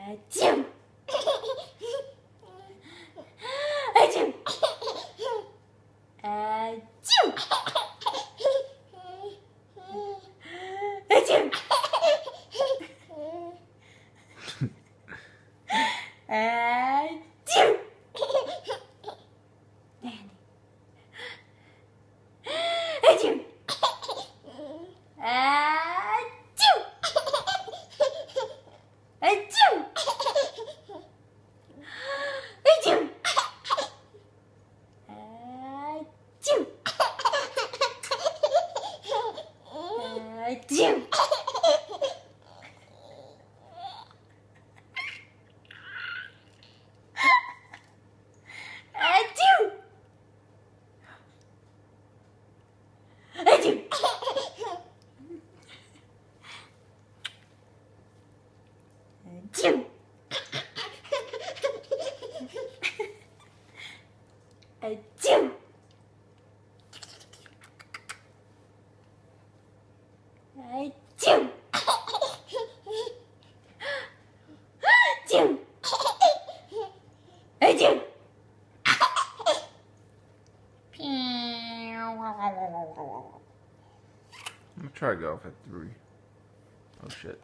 Achoo! Achoo! Achoo! Achoo! Achoo! Danny. Achoo! Achoo! Achoo! Achoo! Achoo! Achoo! Achoo! Achoo! Achoo! Achoo! Achoo! Achoo! Achoo! I'm gonna try to go off at 3. Oh shit.